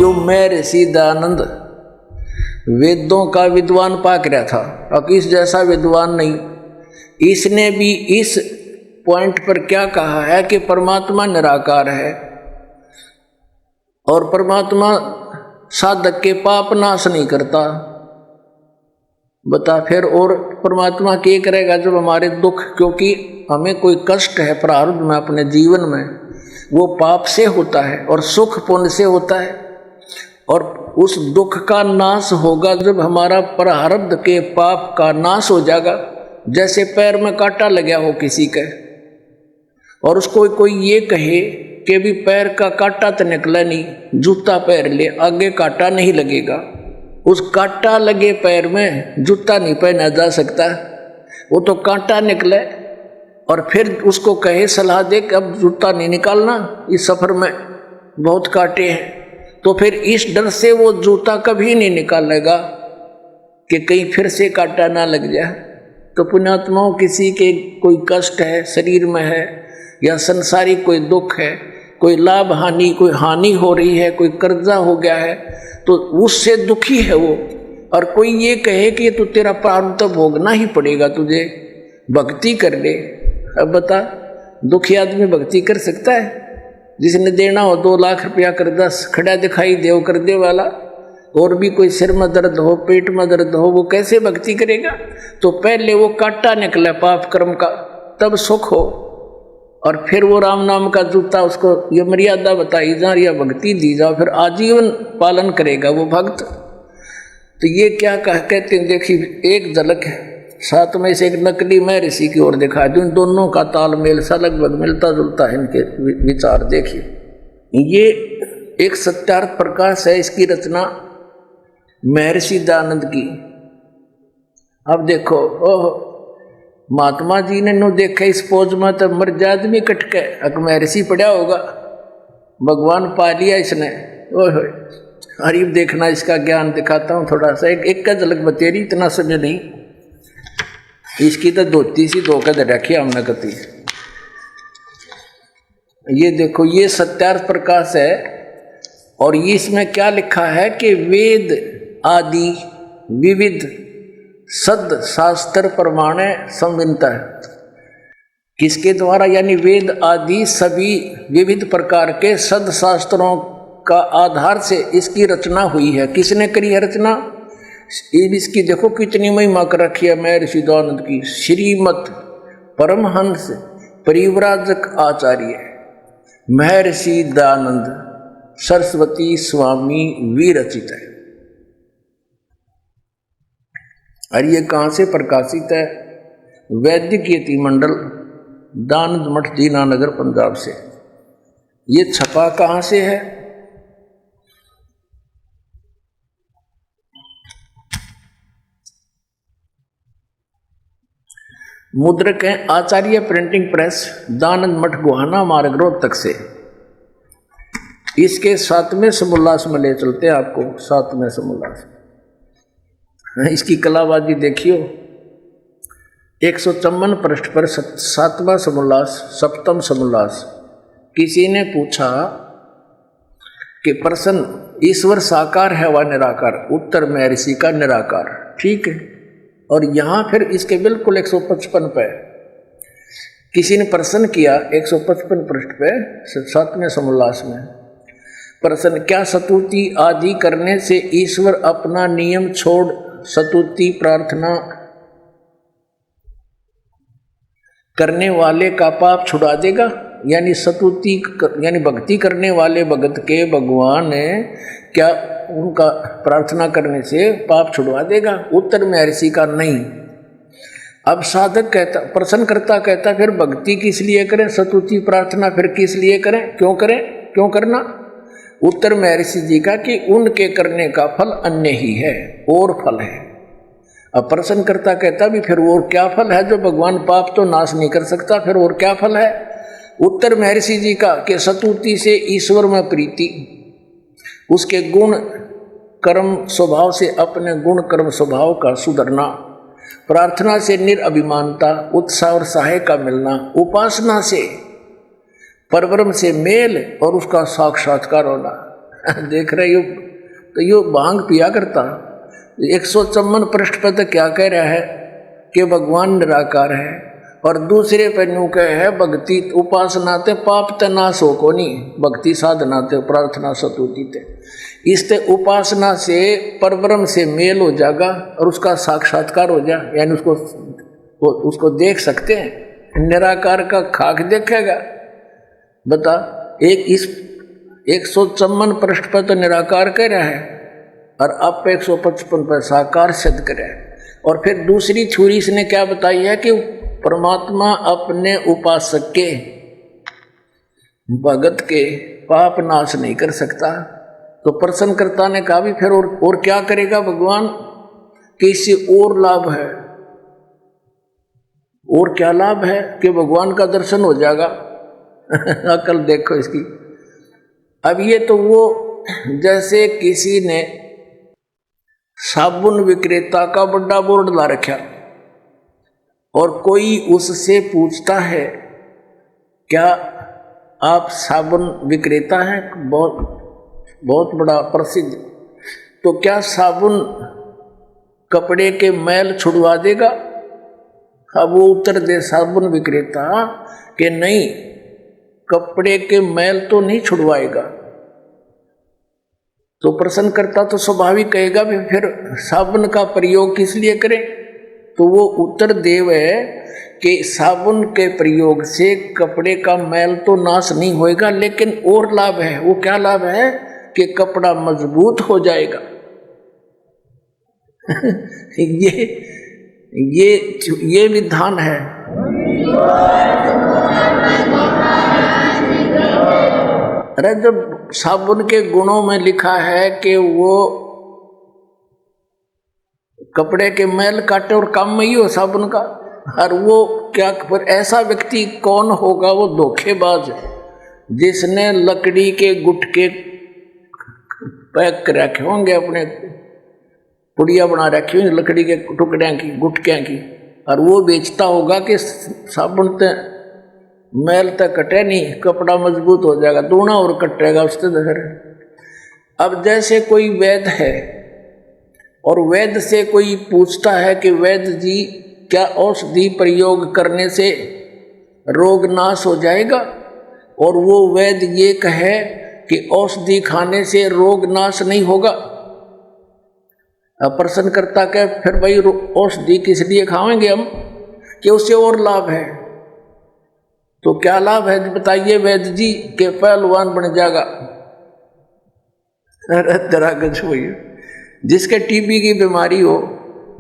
यो मैं ऋषि दयानंद वेदों का विद्वान पाक रहा था, अब इस जैसा विद्वान नहीं। इसने भी इस पॉइंट पर क्या कहा है कि परमात्मा निराकार है और परमात्मा साधक के पाप नाश नहीं करता। बता फिर और परमात्मा क्या करेगा जब हमारे दुख, क्योंकि हमें कोई कष्ट है प्रारब्ध में अपने जीवन में, वो पाप से होता है और सुख पुण्य से होता है। और उस दुख का नाश होगा जब हमारा प्रारब्ध के पाप का नाश हो जाएगा। जैसे पैर में कांटा लगा हो किसी के, और उसको कोई ये कहे कि भी पैर का कांटा तो निकला नहीं, जूता पैर ले, आगे कांटा नहीं लगेगा। उस कांटा लगे पैर में जूता नहीं पहना जा सकता, वो तो कांटा निकले। और फिर उसको कहे, सलाह दे कि अब जूता नहीं निकालना, इस सफ़र में बहुत कांटे हैं, तो फिर इस डर से वो जूता कभी नहीं निकालेगा कि कहीं फिर से कांटा ना लग जाए। तो पुण्यात्माओं, किसी के कोई कष्ट है शरीर में है या संसारिक कोई दुख है, कोई लाभ हानि, कोई हानि हो रही है, कोई कर्जा हो गया है, तो उससे दुखी है वो। और कोई ये कहे कि तो तेरा प्रारब्ध तो भोगना ही पड़ेगा, तुझे भक्ति कर ले। अब बता, दुखी आदमी भक्ति कर सकता है? जिसने देना हो 2 लाख रुपया कर्जा खड़ा दिखाई देव कर दे वाला, और भी कोई सिर में दर्द हो, पेट में दर्द हो, वो कैसे भक्ति करेगा? तो पहले वो कांटा निकले पाप कर्म का, तब सुख हो। और फिर वो राम नाम का जूता, उसको ये मर्यादा बताई जा, या भक्ति दी जाओ, फिर आजीवन पालन करेगा वो भक्त। तो ये क्या कहते हैं, देखिए एक झलक है, साथ में से एक नकली मैं ऋषि की ओर दिखा दूं। इन दोनों का तालमेल सा लगभग मिलता जुलता है, इनके विचार देखिए। ये एक सत्यार्थ प्रकाश है, इसकी रचना महर्षि दयानंद की। अब देखो, ओह महात्मा जी ने नो देखा इस पोज में तो मर जा आदमी कटके, अक महर्षि पड़ा होगा, भगवान पा लिया इसने। ओह हरीब देखना, इसका ज्ञान दिखाता हूँ थोड़ा सा, एक का झलक बतेरी, इतना समझ नहीं। इसकी तो धोती सी धोकर रखी हमने कती। ये देखो, ये सत्यार्थ प्रकाश है, और ये इसमें क्या लिखा है कि वेद आदि विविध सद शास्त्र प्रमाणे संविनता है। किसके द्वारा? यानी वेद आदि सभी विविध प्रकार के सद शास्त्रों का आधार से इसकी रचना हुई है। किसने करी है रचना? इसकी देखो कितनी महिमा कर रखी है महर्षि दयानंद की। श्रीमत परमहंस परिव्राजक आचार्य महर्षि दयानंद सरस्वती स्वामी विरचित है। और ये कहाँ से प्रकाशित है? वैदिक यति मंडल, दानंद मठ, दीनानगर, पंजाब से। ये छपा कहाँ से है? मुद्रक है आचार्य प्रिंटिंग प्रेस, दानंद मठ, गोहाना मार्ग, रोहतक से। इसके 7वें समोल्लास में ले चलते हैं आपको। 7वें समोल्लास, इसकी कलाबाजी देखियो। 154 पृष्ठ पर 7वां समोल्लास, 7वां समोल्लास। किसी ने पूछा कि प्रश्न, ईश्वर साकार है व निराकार? उत्तर महर्षि का निराकार। ठीक है। और यहाँ फिर इसके बिल्कुल 155 पे किसी ने प्रश्न किया, 155 पृष्ठ पे 7वें समोल्लास में प्रश्न, क्या स्तुति आदि करने से ईश्वर अपना नियम छोड़ स्तुति प्रार्थना करने वाले का पाप छुड़ा देगा? यानी स्तुति यानी भक्ति करने वाले भगत के भगवान क्या उनका प्रार्थना करने से पाप छुड़वा देगा? उत्तर महर्षि का नहीं। अब साधक कहता, प्रश्नकर्ता कहता, फिर भक्ति किस लिए करें, स्तुति प्रार्थना फिर किस लिए करें, क्यों करें, क्यों करना? उत्तर महर्षि जी का कि उनके करने का फल अन्य ही है, और फल है। अब प्रश्नकर्ता कहता भी फिर और क्या फल है, जो भगवान पाप तो नाश नहीं कर सकता, फिर और क्या फल है? उत्तर महर्षि जी का कि स्तुति से ईश्वर में प्रीति, उसके गुण कर्म स्वभाव से अपने गुण कर्म स्वभाव का सुधरना, प्रार्थना से निरअभिमानता, उत्साह और सहाय का मिलना, उपासना से परब्रह्म से मेल और उसका साक्षात्कार होना। देख रहे हो, तो यो भांग पिया करता। 154 पृष्ठ पर तो क्या कह रहा है कि भगवान निराकार है, और दूसरे पर न्यू कह है भक्ति उपासना ते पाप ते नाश हो को नहीं, भक्ति साधना ते प्रार्थना सतुति ते। इससे उपासना से परब्रह्म से मेल हो जाएगा और उसका साक्षात्कार हो जाए, यानी उसको देख सकते हैं। निराकार का खाक देखेगा। बता, एक इस 154 पृष्ठ पर तो निराकार कह रहा है, और अब 155 पर साकार सिद्ध करे। और फिर दूसरी थ्योरी इसने क्या बताई है कि परमात्मा अपने उपासक के, भगत के पाप नाश नहीं कर सकता। तो प्रश्नकर्ता ने कहा भी फिर और क्या करेगा भगवान, कि इससे और लाभ है। और क्या लाभ है कि भगवान का दर्शन हो जाएगा। अकल देखो इसकी। अब ये तो वो जैसे किसी ने साबुन विक्रेता का बड़ा बोर्ड ला रखा और कोई उससे पूछता है क्या आप साबुन विक्रेता हैं, बहुत बड़ा प्रसिद्ध, तो क्या साबुन कपड़े के मैल छुड़वा देगा? अब वो उत्तर दे साबुन विक्रेता कि नहीं, कपड़े के मैल तो नहीं छुड़वाएगा। तो प्रश्नकर्ता तो स्वाभाविक कहेगा भी फिर साबुन का प्रयोग किस लिए करें? तो वो उत्तर देव है कि साबुन के प्रयोग से कपड़े का मैल तो नाश नहीं होएगा, लेकिन और लाभ है। वो क्या लाभ है कि कपड़ा मजबूत हो जाएगा। ये विधान है। अरे जब साबुन के गुणों में लिखा है कि वो कपड़े के मैल काटे और काम में ही हो साबुन का, और वो क्या पर ऐसा व्यक्ति कौन होगा? वो धोखेबाज जिसने लकड़ी के गुटके पैक कर रखे होंगे, अपने पुड़िया बना रखी होंगी लकड़ी के टुकड़े की, गुटकियाँ की, और वो बेचता होगा कि साबुन ते मैल तक कटे नहीं, कपड़ा मजबूत हो जाएगा, दूना और कटेगा उससे दहर। अब जैसे कोई वैद्य है और वैद्य से कोई पूछता है कि वैद्य जी क्या औषधि प्रयोग करने से रोग नाश हो जाएगा, और वो वैद्य ये कहे कि औषधि खाने से रोग नाश नहीं होगा। अब प्रश्नकर्ता के फिर भाई औषधि किस लिए खाएंगे हम, कि उससे और लाभ है। तो क्या लाभ है बताइए वैद्य जी? के पहलवान बन जाएगा। अरे तेरा गज हुई, जिसके टीबी की बीमारी हो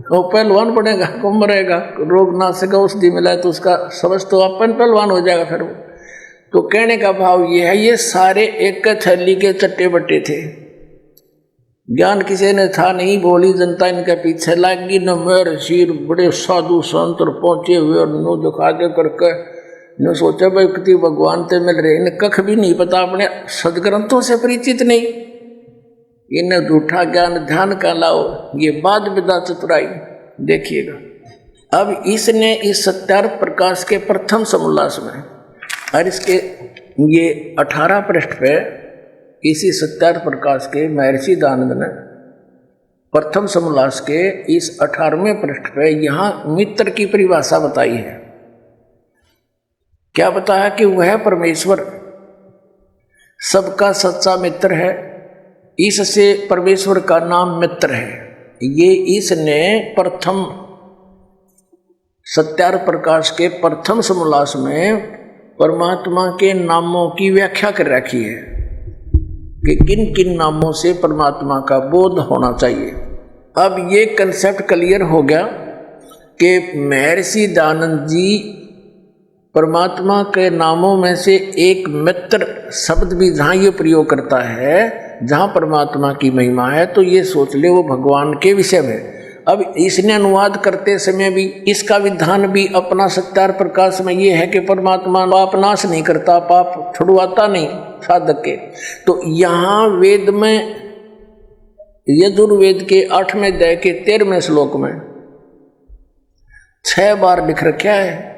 वो पहलवान बनेगा, कम मरेगा, रोग नाशक औषधि मिला तो उसका समझ तो अपन पहलवान हो जाएगा फिर वो। तो कहने का भाव ये है, ये सारे एक थैली के चट्टे बट्टे थे, ज्ञान किसी ने था नहीं, बोली जनता इनके पीछे लागी। न मेरे शीर बड़े साधु संत पहुंचे हुए और नो दिखा दे करके न सोचा भाई कितनी भगवान ते मिल रहे, इन्हें कख भी नहीं पता, अपने सदग्रंथों से परिचित नहीं, इन्हें झूठा ज्ञान ध्यान का लाओ, ये बाद विदा चतुराई। देखिएगा अब इसने इस सत्यार्थ प्रकाश के प्रथम समोल्लास में, और इसके ये 18 पृष्ठ पे इसी सत्यार्थ प्रकाश के महर्षि दयानंद ने प्रथम समोल्लास के इस 18वें पृष्ठ पे यहाँ मित्र की परिभाषा बताई है। क्या बताया कि वह परमेश्वर सबका सच्चा मित्र है, इससे परमेश्वर का नाम मित्र है। ये इसने प्रथम सत्यार्थ प्रकाश के प्रथम समोल्लास में परमात्मा के नामों की व्याख्या कर रखी है कि किन किन नामों से परमात्मा का बोध होना चाहिए। अब ये कंसेप्ट क्लियर हो गया कि महर्षि दयानंद जी परमात्मा के नामों में से एक मित्र शब्द भी जहाँ ये प्रयोग करता है, जहाँ परमात्मा की महिमा है, तो ये सोच ले वो भगवान के विषय में। अब इसने अनुवाद करते समय भी इसका विधान भी अपना सत्यार्थ प्रकाश में ये है कि परमात्मा पाप नाश नहीं करता, पाप छुड़वाता नहीं साधक के। तो यहाँ वेद में यजुर्वेद के 8वें अध्याय के 13वें श्लोक में 6 बार लिख रखा है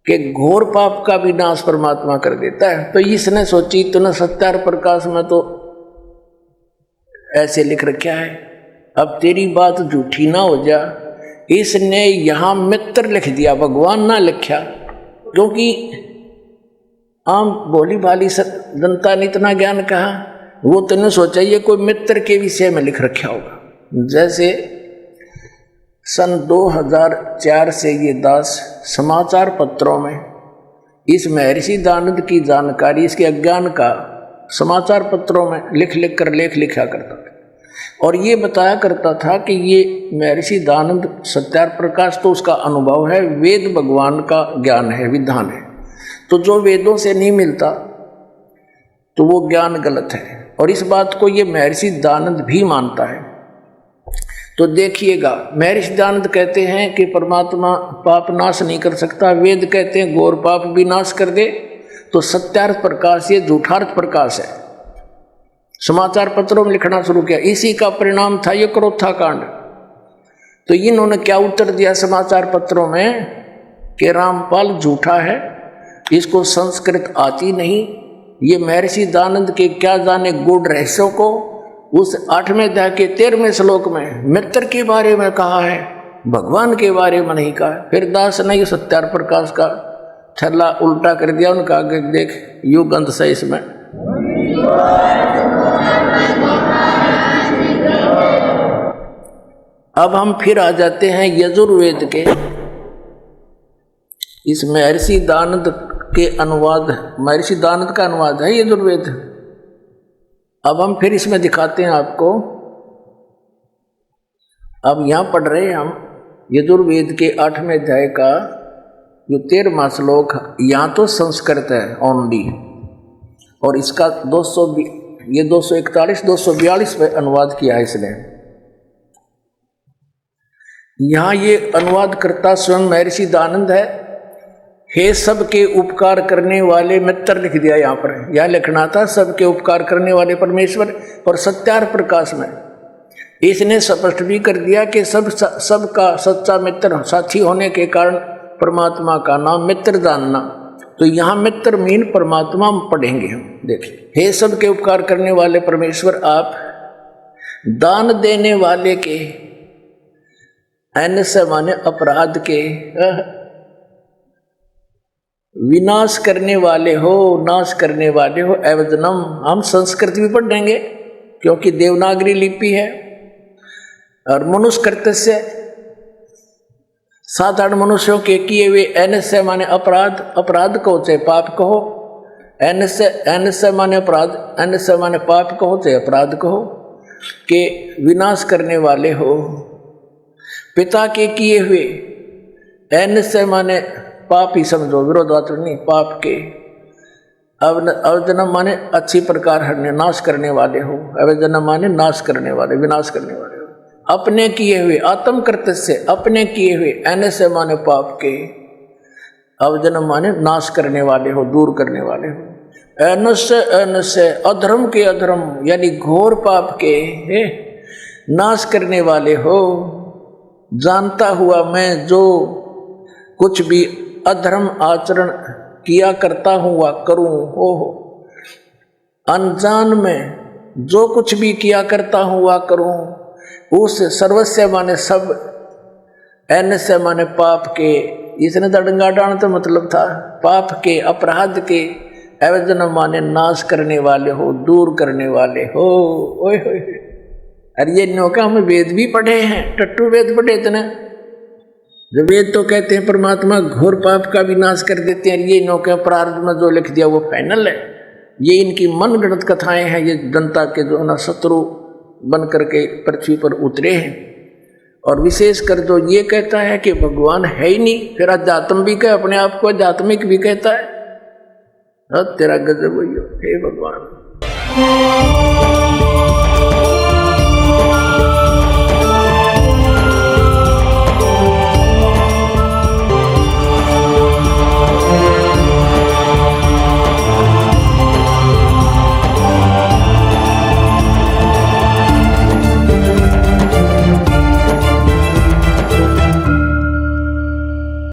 कि घोर पाप का विनाश परमात्मा कर देता है। तो इसने सोची तो न सत्यार्थ प्रकाश में तो ऐसे लिख रखा है। अब तेरी बात झूठी ना हो जा, इसने यहां मित्र लिख दिया, भगवान ना लिखा, क्योंकि आम भोली भाली जनता ने इतना ज्ञान कहा, वो तूने सोचा ये कोई मित्र के विषय में लिख रखा होगा। जैसे सन 2004 से ये दास समाचार पत्रों में इस महर्षि दयानंद की जानकारी, इसके अज्ञान का समाचार पत्रों में लिख लिख कर लेख लिखा करता था, और ये बताया करता था कि ये महर्षि दयानंद सत्यार्थ प्रकाश तो उसका अनुभव है, वेद भगवान का ज्ञान है, विधान है, तो जो वेदों से नहीं मिलता तो वो ज्ञान गलत है। और इस बात को ये महर्षि दयानंद भी मानता है। तो देखिएगा, महर्षि दयानंद कहते हैं कि परमात्मा पाप नाश नहीं कर सकता, वेद कहते हैं घोर पाप भी नाश कर दे, तो सत्यार्थ प्रकाश ये झूठार्थ प्रकाश है। समाचार पत्रों में लिखना शुरू किया, इसी का परिणाम था ये क्रोथा कांड। तो इन्होंने क्या उत्तर दिया समाचार पत्रों में कि रामपाल झूठा है, इसको संस्कृत आती नहीं, ये महर्षि दयानंद के क्या जाने गूढ़ रहस्यों को उस 8वें अध्याय के 13वें श्लोक में मित्र के बारे में कहा है, भगवान के बारे में नहीं कहा। फिर दास ने ये सत्यार्थ प्रकाश का छल्ला उल्टा कर दिया, उनका आगे देख युग अंत से इसमें। अब हम फिर आ जाते हैं यजुर्वेद के इस महर्षि दयानंद के अनुवाद, महर्षि दयानंद का अनुवाद है यजुर्वेद। अब हम फिर इसमें दिखाते हैं आपको। अब यहां पढ़ रहे हैं हम यजुर्वेद के 8वें अध्याय का जो 13वां श्लोक, यहाँ तो संस्कृत है ओनली, और इसका 241 242 पे अनुवाद किया है इसने। यहाँ ये अनुवाद करता स्वयं महर्षि दयानंद है। हे सबके उपकार करने वाले मित्र लिख दिया यहाँ पर, यह लिखना था सबके उपकार करने वाले परमेश्वर। और सत्यार्थ प्रकाश में इसने स्पष्ट भी कर दिया कि सबका सच्चा मित्र साथी होने के कारण परमात्मा का नाम मित्र जानना। तो यहाँ मित्र मीन परमात्मा पढ़ेंगे हम। देखिए, हे सबके उपकार करने वाले परमेश्वर, आप दान देने वाले के, एन से माने अपराध के, विनाश करने वाले हो, नाश करने वाले हो, एवजनम। हम संस्कृत भी पढ़ेंगे क्योंकि देवनागरी लिपि है। और मनुष्य कर्तस्य, साधारण मनुष्यों के किए हुए, एन से माने अपराध, अपराध कहो चाहे पाप कहो, एन से माने अपराध, एन से माने पाप कहो चाहे अपराध कहो, के विनाश करने वाले हो। पिता के किए हुए, एन से माने पाप ही समझो, विरोधात्मक नहीं, पाप के। अवजनम माने अच्छी प्रकार हरने, नाश करने वाले हो। अवजनम माने नाश करने वाले, विनाश करने वाले हो। अपने किए हुए, आत्म कर्तस्य, अपने किए हुए, एन से माने पाप के। अवजनम माने नाश करने वाले हो, दूर करने वाले हो। एन से अधर्म के, अधर्म यानी घोर पाप के नाश करने वाले हो। जानता हुआ मैं जो कुछ भी अधर्म आचरण किया करता हूँ वह करूँ हो। अनजान में जो कुछ भी किया करता हूँ वह करूँ। उस सर्वस्व माने सब, एन से माने पाप के, इसने दड़ंगा डाण तो मतलब था पाप के, अपराध के। एवजन माने नाश करने वाले हो, दूर करने वाले हो। ओए होए, अरे ये नौका हम वेद भी पढ़े हैं, टट्टू वेद पढ़े इतने। जो वेद तो कहते हैं परमात्मा घोर पाप का विनाश कर देते हैं, ये नौके प्रारंभ में जो लिख दिया वो फाइनल है। ये इनकी मनगढ़ंत कथाएं हैं, ये जनता के जो ना शत्रु बन करके पृथ्वी पर उतरे हैं। और विशेष कर जो ये कहता है कि भगवान है ही नहीं, फिर अध्यात्म भी कहे, अपने आप को आध्यात्मिक भी कहता है। तेरा गजब हो, हे भगवान।